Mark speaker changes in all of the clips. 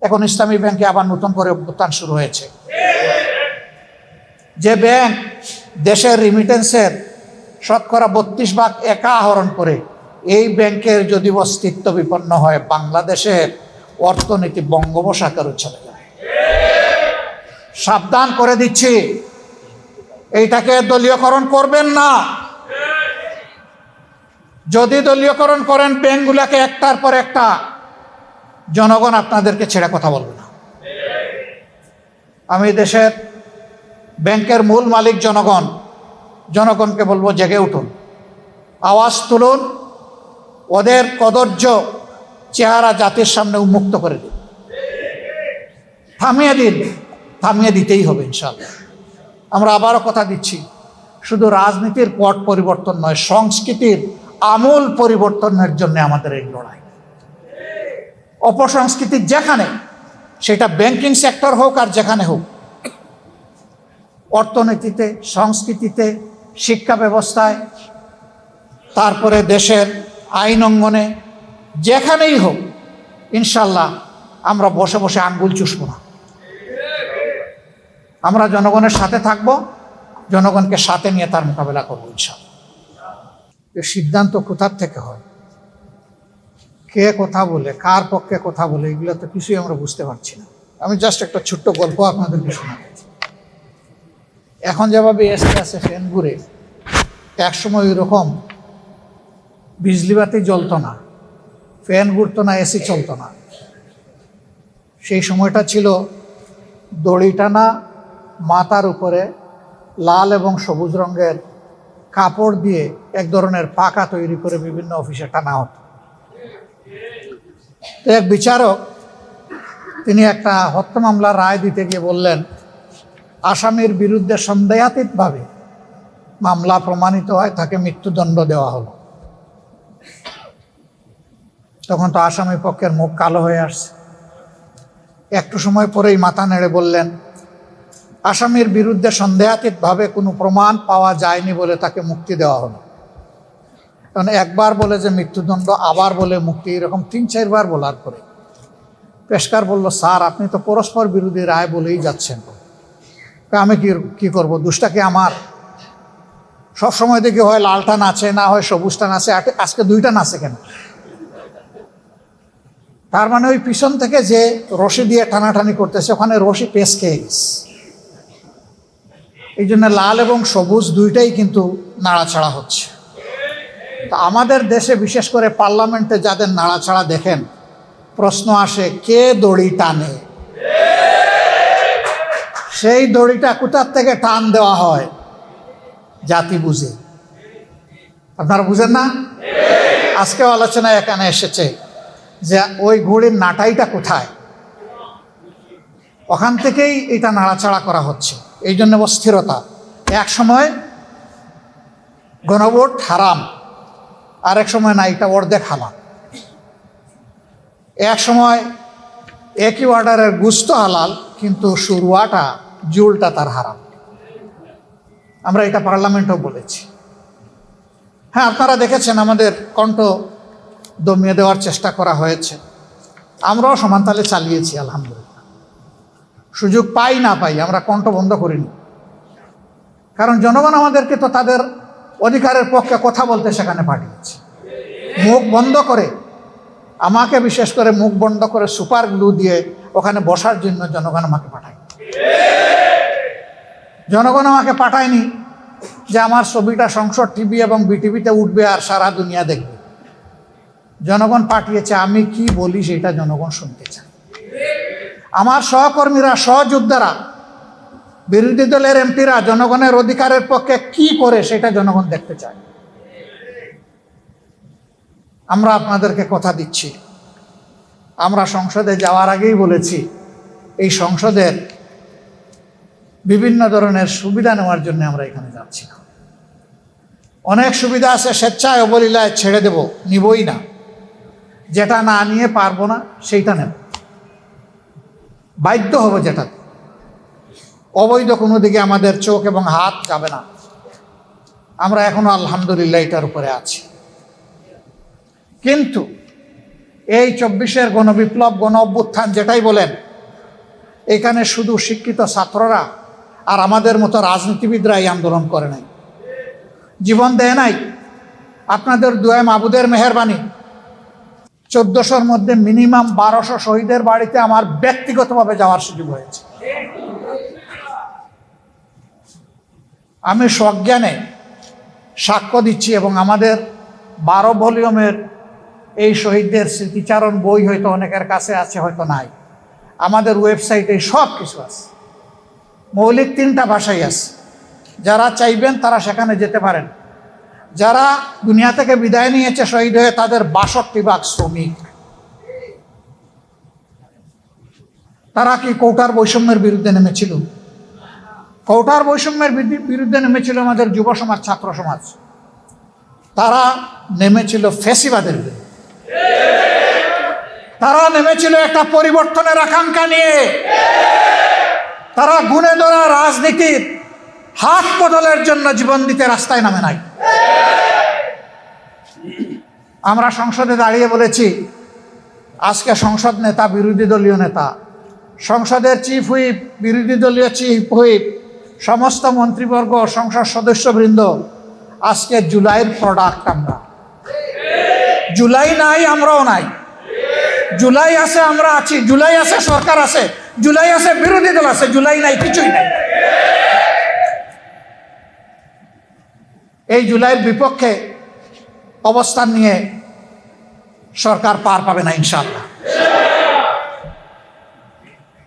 Speaker 1: এখন ইসলামী ব্যাংকে আবার নতুন করে অভ্যুত্থান শুরু হয়েছে। যে ব্যাংক দেশের রিমিটেন্সের শতকরা 32% একা আহরণ করে, এই ব্যাংকের যদি অস্তিত্ব বিপন্ন হয়, বাংলাদেশের অর্থনীতি বঙ্গোপসাগরে চলে যাবে। সাবধান করে দিচ্ছি, এইটাকে দলীয়করণ করবেন না। যদি দলীয়করণ করেন ব্যাংকগুলোকে একটার পর একটা, জনগণ আপনাদেরকে ছেড়ে কথা বলবে না। আমি দেশের ব্যাংকের মূল মালিক জনগণ, জনগণকে বলবো জেগে উঠুন, আওয়াজ তুলুন, ওদের কদর্য চেহারা জাতির সামনে উন্মুক্ত করে দিন, থামিয়ে দিন, থামিয়ে দিতেই হবে ইনশাআল্লাহ। আমরা আবারও কথা দিচ্ছি, শুধু রাজনীতির পট পরিবর্তন নয়, সংস্কৃতির আমূল পরিবর্তনের জন্য আমাদের এই লড়াই। অপসংস্কৃতি যেখানে, সেটা ব্যাংকিং সেক্টর হোক আর যেখানে হোক, অর্থনীতিতে, সংস্কৃতিতে, শিক্ষা ব্যবস্থায়, তারপরে দেশের আইন অঙ্গনে, যেখানেই হোক ইনশাল্লাহ আমরা বসে বসে আঙ্গুল চুষব না। আমরা জনগণের সাথে থাকব, জনগণকে সাথে নিয়ে তার মোকাবেলা করবো ইনশাল্লাহ। সিদ্ধান্ত কোথার থেকে হয়, কে কথা বলে, কার পক্ষে কথা বলে, এগুলো তো কিছুই আমরা বুঝতে পারছি না। আমি জাস্ট একটা ছোট্ট গল্প আপনাদেরকে শোনাচ্ছি। এখন যেভাবে এসে আছে ফ্যান ঘুরে, একসময় ওইরকম বিজলিবাতি জ্বলতো না, ফ্যান ঘুরতো না, এসি চলতো না। সেই সময়টা ছিল দড়ি টানা, মাথার উপরে লাল এবং সবুজ রঙের কাপড় দিয়ে এক ধরনের পাকা তৈরি করে বিভিন্ন অফিসে টানা হতো। তো এক বিচারক, তিনি একটা হত্যা মামলার রায় দিতে গিয়ে বললেন, আসামির বিরুদ্ধে সন্দেহাতীতভাবে মামলা প্রমাণিত হয়, তাকে মৃত্যুদণ্ড দেওয়া হলো। তখন তো আসামি পক্ষের মুখ কালো হয়ে আসছে। একটু সময় পরেই মাথা নেড়ে বললেন, আসামির বিরুদ্ধে সন্দেহাতীতভাবে কোনো প্রমাণ পাওয়া যায়নি বলে তাকে মুক্তি দেওয়া হলো। কারণ একবার বলে যে মৃত্যুদণ্ড, আবার বলে মুক্তি, এরকম 3-4 বার বলার পরে পেশকার বলল, স্যার আপনি তো পরস্পর বিরোধী রায় বলেই যাচ্ছেন, আমি কি করব, দুষ্টা কি আমার? সবসময় দেখি হয় লালটা নাচে, না হয় সবুজটা নাচে, আজকে দুইটা নাচে কেন? তার মানে ওই পিছন থেকে যে রশি দিয়ে টানাটানি করতেছে, ওখানে রশি পেশ খেয়ে গেছে। এই জন্য লাল এবং সবুজ দুইটাই কিন্তু নাড়াছাড়া হচ্ছে। তা আমাদের দেশে বিশেষ করে পার্লামেন্টে যাদের নাড়াছাড়া দেখেন, প্রশ্ন আসে, কে দড়ি টানে? সেই দড়িটা কোথার থেকে টান দেওয়া হয়? জাতি বুঝে। আপনারা বুঝেন না? আজকেও আলোচনায় এখানে এসেছে যে ওই ঘড়ির নাটাইটা কোথায়, ওখান থেকেই এটা নাড়াচাড়া করা হচ্ছে। এই জন্য অস্থিরতা। এক সময় গণভোট হারাম, আরেক সময় না, এটা অর্ধেক হালাল। এক সময় একই অর্ডারের গুস্ত হালাল, কিন্তু শুরুয়াটা, জুলটা তার হারাম। আমরা এটা পার্লামেন্টেও বলেছি। হ্যাঁ, আপনারা দেখেছেন আমাদের কণ্ঠ দমিয়ে দেওয়ার চেষ্টা করা হয়েছে, আমরাও সমানতালে চালিয়েছি আলহামদুলিল্লাহ। সুযোগ পাই না পাই আমরা কণ্ঠ বন্ধ করিনি, কারণ জনগণ আমাদেরকে তো তাদের অধিকারের পক্ষে কথা বলতে সেখানে পাঠিয়েছে। মুখ বন্ধ করে, আমাকে বিশেষ করে মুখ বন্ধ করে সুপার গ্লু দিয়ে ওখানে বসার জন্য জনগণ আমাকে পাঠায়। জনগণ আমাকে পাঠায়নি যে আমার ছবিটা সংসদ টিভি এবং বিটিভিতে উঠবে আর সারা দুনিয়া দেখবে। জনগণ পাঠিয়েছে আমি কি বলি সেটা জনগণ শুনতে চায়। আমার সহকর্মীরা, সহযোদ্ধারা, বিরোধী দলের এমপিরা জনগণের অধিকারের পক্ষে কি করে সেটা জনগণ দেখতে চায়। আমরা আপনাদেরকে কথা দিচ্ছি, আমরা সংসদে যাওয়ার আগেই বলেছি, এই সংসদের বিভিন্ন ধরনের সুবিধা নেওয়ার জন্য আমরা এখানে যাচ্ছি না। অনেক সুবিধা আছে, স্বেচ্ছায় অবলীলায় ছেড়ে দেব, নিবই না। যেটা না নিয়ে পারবো না সেইটা নেব, বাধ্য হবো যেটাতে। অবৈধ কোনো দিকে আমাদের চোখ এবং হাত যাবে না। আমরা এখনো আলহামদুলিল্লাহ এটার উপরে আছি। কিন্তু এই 24-এর গণবিপ্লব, গণ অভ্যুত্থান যেটাই বলেন, এখানে শুধু শিক্ষিত ছাত্ররা আর আমাদের মতো রাজনীতিবিদরা এই আন্দোলন করে নাই, জীবন দেয় নাই। আপনাদের দুয়ায় মাবুদের মেহেরবানি 1400-র মধ্যে মিনিমাম 1200 শহীদের বাড়িতে আমার ব্যক্তিগতভাবে যাওয়ার সুযোগ হয়েছে। আমি সজ্ঞানে সাক্ষ্য দিচ্ছি, এবং আমাদের 12 ভলিউমের এই শহীদদের স্মৃতিচারণ বই হয়তো অনেকের কাছে আছে, হয়তো নাই। আমাদের ওয়েবসাইটে সব কিছু আছে, মৌলিক 3টা ভাষাই আছে। যারা চাইবেন তারা সেখানে যেতে পারেন। যারা দুনিয়া থেকে বিদায় নিয়েছে শহীদ হয়ে, তাদের 62 ভাগ শ্রমিক। তারা কি কৌটার বৈষম্যের বিরুদ্ধে নেমেছিল? কৌটার বৈষম্যের বিরুদ্ধে নেমেছিল আমাদের যুব সমাজ, ছাত্র সমাজ। তারা নেমেছিল ফ্যাসিবাদের বিরুদ্ধে। তারা নেমেছিল একটা পরিবর্তনের আকাঙ্ক্ষা নিয়ে। তারা গুণে ধরা রাজনীতির হাত বদলের জন্য জীবন দিতে রাস্তায় নামে নাই। আমরা সংসদে দাঁড়িয়ে বলেছি, আজকে সংসদ নেতা, বিরোধী দলীয় নেতা, সংসদের চিফ হুইপ, বিরোধী দলীয় চিফ হুইপ, সমস্ত মন্ত্রীবর্গ, সংসদ সদস্যবৃন্দ, আজকে জুলাইয়ের প্রোডাক্ট আমরা। জুলাই নাই, আমরাও নাই। জুলাই আছে, আমরা আছি। জুলাই আছে, সরকার আছে। জুলাই আছে, বিরোধী দল আছে। জুলাই নাই, কিছুই নাই। এই জুলাইয়ের বিপক্ষে অবস্থান নিয়ে সরকার পার পাবে না ইনশাআল্লাহ।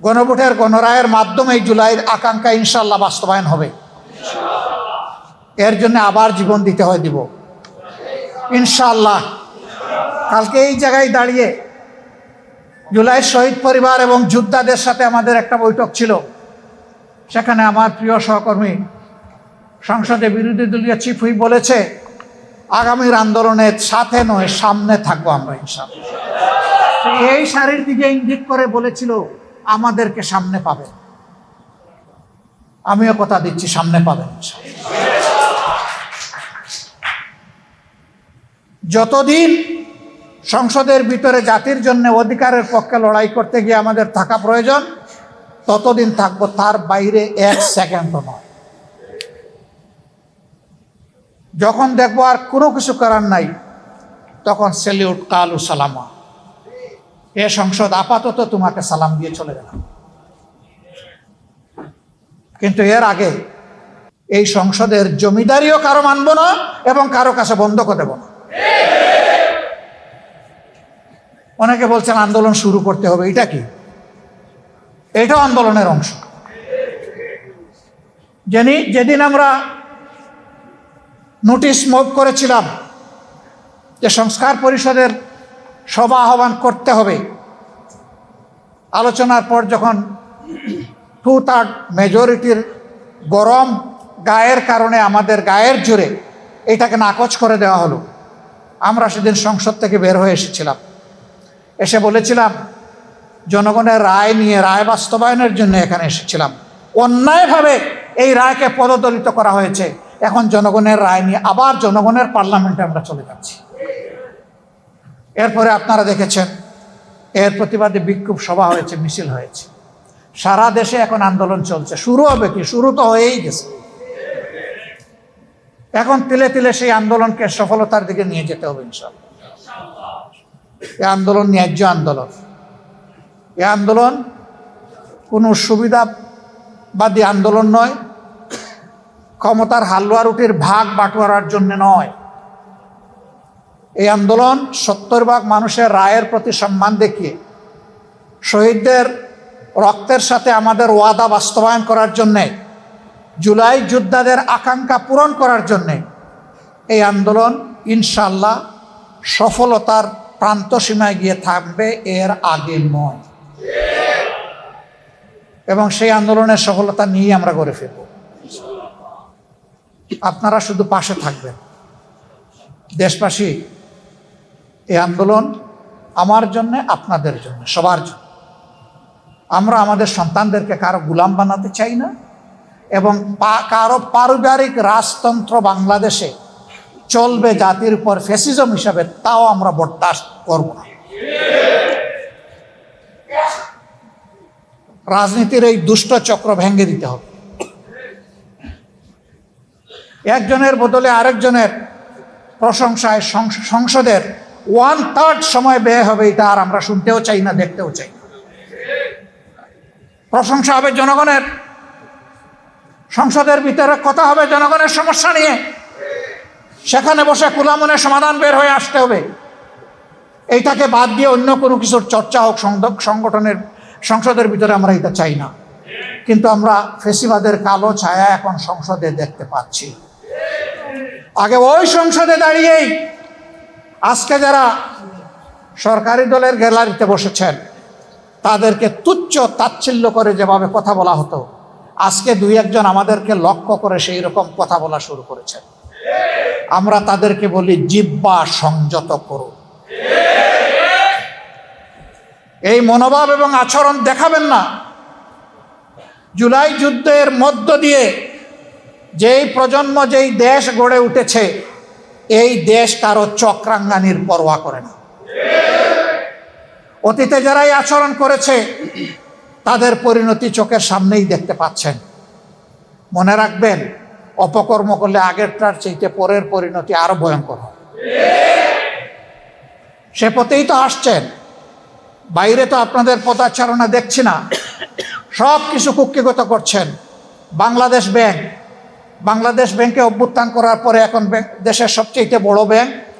Speaker 1: গণভোটের, গণরায়ের মাধ্যমে এই জুলাইয়ের আকাঙ্ক্ষা ইনশাআল্লাহ বাস্তবায়ন হবে। এর জন্য আবার জীবন দিতে হয়, দিব ইনশাআল্লাহ। কালকে এই জায়গায় দাঁড়িয়ে জুলাইয়ের শহীদ পরিবার এবং যোদ্ধাদের সাথে আমাদের একটা বৈঠক ছিল। সেখানে আমার প্রিয় সহকর্মী সংসদে বিরোধী দলীয় চিফ হুইপ বলেছে, আগামীর আন্দোলনের সাথে নয়, সামনে থাকবো আমরা ইনশাআল্লাহ। এই সারির দিকে ইঙ্গিত করে বলেছিল আমাদেরকে সামনে পাবেন। আমিও কথা দিচ্ছি, সামনে পাবেন ইনশাআল্লাহ। যতদিন সংসদের ভিতরে জাতির জন্য অধিকারের পক্ষে লড়াই করতে গিয়ে আমাদের থাকা প্রয়োজন, ততদিন থাকবো, তার বাইরে 1 সেকেন্ডও নয়। যখন দেখবো আর কোনো কিছু করার নাই, তখন সেলিউট, কালু সালামা, এ সংসদ আপাতত তোমাকে সালাম দিয়ে চলে গেলাম। কিন্তু এর আগে এই সংসদের জমিদারিও কারো মানব না এবং কারো কাছে বন্ধকও দেব না। অনেকে বলছেন আন্দোলন শুরু করতে হবে, এটা কি? এটাও আন্দোলনের অংশ। যেদিন আমরা নোটিশ মুভ করেছিলাম যে সংস্কার পরিষদের সভা আহ্বান করতে হবে, আলোচনার পর যখন 2/3 মেজরিটির গরম গায়ের কারণে, আমাদের গায়ের জোরে এটাকে নাকচ করে দেওয়া হলো, আমরা সেদিন সংসদ থেকে বের হয়ে এসেছিলাম। এসে বলেছিলাম, জনগণের রায় নিয়ে, রায় বাস্তবায়নের জন্য এখানে এসেছিলাম। অন্যায়ভাবে এই রায়কে পদদলিত করা হয়েছে। এখন জনগণের রায় নিয়ে আবার জনগণের পার্লামেন্টে আমরা চলে যাচ্ছি। এরপরে আপনারা দেখেছেন, এর প্রতিবাদে বিক্ষোভ সভা হয়েছে, মিছিল হয়েছে। সারা দেশে এখন আন্দোলন চলছে। শুরু হবে কি? শুরু তো হয়েই গেছে। এখন তিলে তিলে সেই আন্দোলনকে সফলতার দিকে নিয়ে যেতে হবে ইনশাআল্লাহ। এই আন্দোলন ন্যায্য আন্দোলন। এই আন্দোলন কোনো সুবিধাবাদী আন্দোলন নয়, ক্ষমতার হালুয়া রুটির ভাগ বাটোয়ারার জন্য নয়। এই আন্দোলন 70 ভাগ মানুষের রায়ের প্রতি সম্মান দেখিয়ে, শহীদদের রক্তের সাথে আমাদের ওয়াদা বাস্তবায়ন করার জন্যে, জুলাই যোদ্ধাদের আকাঙ্ক্ষা পূরণ করার জন্যে এই আন্দোলন ইনশাআল্লাহ সফলতার প্রান্ত সীমায় গিয়ে থাকবে, এর আগে নয়। এবং সেই আন্দোলনের সফলতা নিয়ে আমরা গড়ে ফিরব। আপনারা শুধু পাশে থাকবেন। দেশবাসী, এই আন্দোলন আমার জন্য, আপনাদের জন্য, সবার জন্য। আমরা আমাদের সন্তানদেরকে কারো গোলাম বানাতে চাই না, এবং কারো পারিবারিক রাজতন্ত্র বাংলাদেশে চলবে জাতির উপর ফ্যাসিজম হিসাবে, তাও আমরা বরদাস্ত করব না। রাজনীতির এই দুষ্ট চক্র ভেঙে দিতে হবে। একজনের বদলে আরেকজনের প্রশংসায় সংসদের 1/3 সময় ব্যয় হবে, এটা আর আমরা শুনতেও চাই না, দেখতেও চাই না। প্রশংসা হবে জনগণের, সংসদের ভিতরে কথা হবে জনগণের সমস্যা নিয়ে, সেখানে বসে খোলা মনে সমাধান বের হয়ে আসতে হবে। এইটাকে বাদ দিয়ে অন্য কোনো কিছুর চর্চা হোক সংগঠনের সংসদের ভিতরে, আমরা এটা চাই না। কিন্তু আমরা ফেসিবাদের কালো ছায়া এখন সংসদে দেখতে পাচ্ছি। আগে ওই সংসদে দাঁড়িয়েই আজকে যারা সরকারি দলের গ্যালারিতে বসেছেন তাদেরকে তুচ্ছ তাচ্ছিল্য করে যেভাবে কথা বলা হতো, আজকে দুই একজন আমাদেরকে লক্ষ্য করে সেই রকম কথা বলা শুরু করেছেন। আমরা তাদেরকে বলি জিহ্বা সংযত করুন। এই মনোভাব এবং আচরণ দেখাবেন না। জুলাই যুদ্ধের মধ্য দিয়ে যেই প্রজন্ম, যেই দেশ গড়ে উঠেছে, এই দেশ কারো চক্রাঙ্গানির পরোয়া করে না। অতীতে যারাই আচরণ করেছে তাদের পরিণতি চোখের সামনেই দেখতে পাচ্ছেন। মনে রাখবেন, অপকর্ম করলে আগেরটার চাইতে পরের পরিণতি আরো ভয়ঙ্কর হয়। সে পথেই তো আসছেন। বাইরে তো আপনাদের পদাচারণা দেখছি না, সব কিছু কুক্ষিগত করছেন। বাংলাদেশ ব্যাংকে অভ্যুত্থান করার পরে এখন দেশের সবচেয়ে বড় ব্যাংক